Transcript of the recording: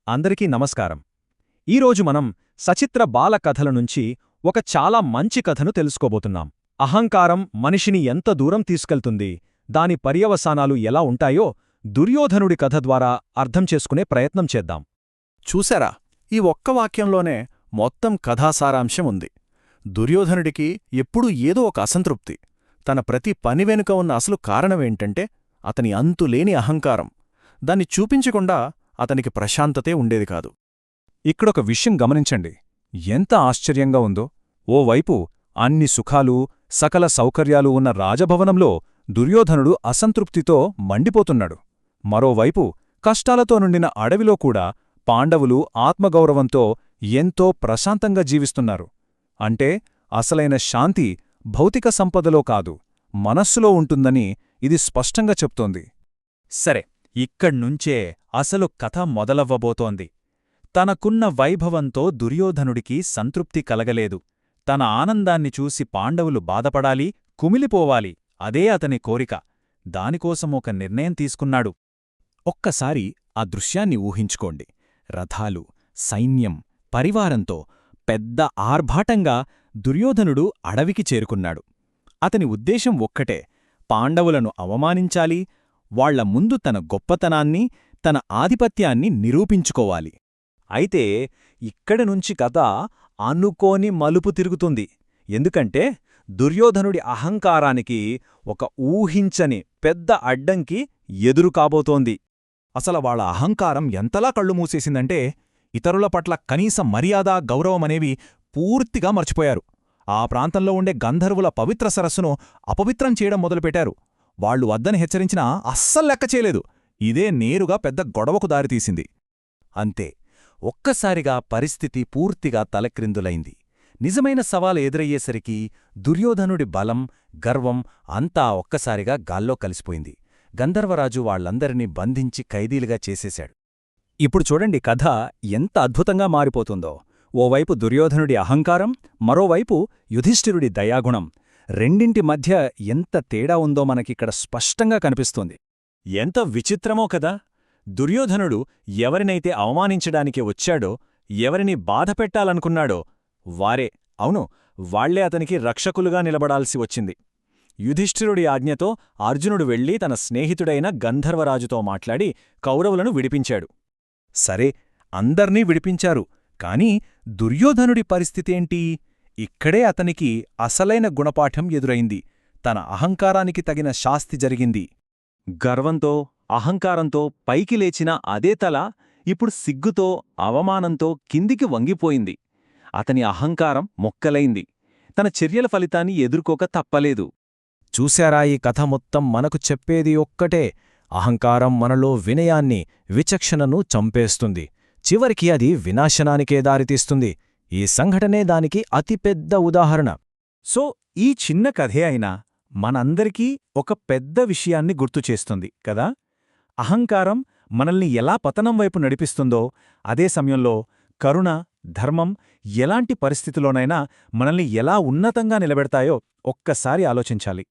అందరికీ నమస్కారం. ఈరోజు మనం సచిత్ర బాల కథల నుంచి ఒక చాలా మంచి కథను తెలుసుకోబోతున్నాం. అహంకారం మనిషిని ఎంత దూరం తీసుకెళ్తుంది, దాని పర్యవసానాలు ఎలా ఉంటాయో దుర్యోధనుడి కథ ద్వారా అర్థం చేసుకునే ప్రయత్నం చేద్దాం. చూశారా, ఈ ఒక్క వాక్యంలోనే మొత్తం కథాసారాంశం ఉంది. దుర్యోధనుడికి ఎప్పుడూ ఏదో ఒక అసంతృప్తి. తన ప్రతి పని వెనుక ఉన్న అసలు కారణమేంటంటే అతని అంతులేని అహంకారం. దాన్ని చూపించకుండా అతనికి ప్రశాంతతే ఉండేది కాదు. ఇక్కడొక విషయం గమనించండి, ఎంత ఆశ్చర్యంగా ఉందో. ఓవైపు అన్ని సుఖాలు, సకల సౌకర్యాలు ఉన్న రాజభవనంలో దుర్యోధనుడు అసంతృప్తితో మండిపోతున్నాడు. మరోవైపు కష్టాలతో నిండిన అడవిలో కూడా పాండవులు ఆత్మగౌరవంతో ఎంతో ప్రశాంతంగా జీవిస్తున్నారు. అంటే అసలైన శాంతి భౌతిక సంపదలో కాదు, మనస్సులో ఉంటుందని ఇది స్పష్టంగా చెప్తోంది. సరే, ఇక్కడ్నుంచే అసలు కథ మొదలవ్వబోతోంది. తనకున్న వైభవంతో దుర్యోధనుడికి సంతృప్తి కలగలేదు. తన ఆనందాన్ని చూసి పాండవులు బాధపడాలి, కుమిలిపోవాలి, అదే అతని కోరిక. దానికోసం ఒక నిర్ణయం తీసుకున్నాడు. ఒక్కసారి ఆ దృశ్యాన్ని ఊహించుకోండి. రథాలు, సైన్యం, పరివారంతో పెద్ద ఆర్భాటంగా దుర్యోధనుడు అడవికి చేరుకున్నాడు. అతని ఉద్దేశం ఒక్కటే, పాండవులను అవమానించాలి, వాళ్ల ముందు తన గొప్పతనాన్ని, తన ఆధిపత్యాన్ని నిరూపించుకోవాలి. అయితే ఇక్కడనుంచి కథ అనుకోని మలుపు తిరుగుతుంది. ఎందుకంటే దుర్యోధనుడి అహంకారానికి ఒక ఊహించని పెద్ద అడ్డంకి ఎదురు కాబోతోంది. అసలు వాళ్ళ అహంకారం ఎంతలా కళ్ళు మూసేసిందంటే ఇతరుల పట్ల కనీస మర్యాద, గౌరవమనేవి పూర్తిగా మర్చిపోయారు. ఆ ప్రాంతంలో ఉండే గంధర్వుల పవిత్ర సరస్సును అపవిత్రం చేయడం మొదలుపెట్టారు. వాళ్లు వద్దని హెచ్చరించినా అస్సలు లెక్క చేయలేదు. ఇదే నేరుగా పెద్ద గొడవకు దారితీసింది. అంతే, ఒక్కసారిగా పరిస్థితి పూర్తిగా తలక్రిందులైంది. నిజమైన సవాలు ఎదురయ్యేసరికి దుర్యోధనుడి బలం, గర్వం అంతా ఒక్కసారిగా గాల్లో కలిసిపోయింది. గంధర్వరాజు వాళ్లందరినీ బంధించి ఖైదీలుగా చేసేశాడు. ఇప్పుడు చూడండి కథ ఎంత అద్భుతంగా మారిపోతుందో. ఓవైపు దుర్యోధనుడి అహంకారం, మరోవైపు యుధిష్ఠిరుడి దయాగుణం. రెండింటి మధ్య ఎంత తేడా ఉందో మనకిక్కడ స్పష్టంగా కనిపిస్తోంది. ఎంత విచిత్రమో కదా! దుర్యోధనుడు ఎవరినైతే అవమానించడానికి వచ్చాడో, ఎవరిని బాధపెట్టాలనుకున్నాడో వారే, అవును, వాళ్లే అతనికి రక్షకులుగా నిలబడాల్సి వచ్చింది. యుధిష్ఠిరుడి ఆజ్ఞతో అర్జునుడు వెళ్లి తన స్నేహితుడైన గంధర్వరాజుతో మాట్లాడి కౌరవులను విడిపించాడు. సరే, అందర్నీ విడిపించారు, కాని దుర్యోధనుడి పరిస్థితేంటి? ఇక్కడే అతనికి అసలైన గుణపాఠం ఎదురైంది. తన అహంకారానికి తగిన శాస్తి జరిగింది. గర్వంతో, అహంకారంతో పైకి లేచిన అదే తల ఇప్పుడు సిగ్గుతో, అవమానంతో కిందికి వంగిపోయింది. అతని అహంకారం మొక్కలైంది. తన చర్యల ఫలితాన్ని ఎదుర్కోక తప్పలేదు. చూశారా, ఈ కథ మొత్తం మనకు చెప్పేది ఒక్కటే: అహంకారం మనలో వినయాన్ని, విచక్షణను చంపేస్తుంది. చివరికి అది వినాశనానికే దారితీస్తుంది. ఈ సంఘటనే దానికి అతిపెద్ద ఉదాహరణ. సో ఈ చిన్న కథే అయినా మనందరికీ ఒక పెద్ద విషయాన్ని గుర్తుచేస్తుంది కదా! అహంకారం మనల్ని ఎలా పతనం వైపు నడిపిస్తుందో, అదే సమయంలో కరుణ, ధర్మం ఎలాంటి పరిస్థితిలోనైనా మనల్ని ఎలా ఉన్నతంగా నిలబెడతాయో ఒక్కసారి ఆలోచించాలి.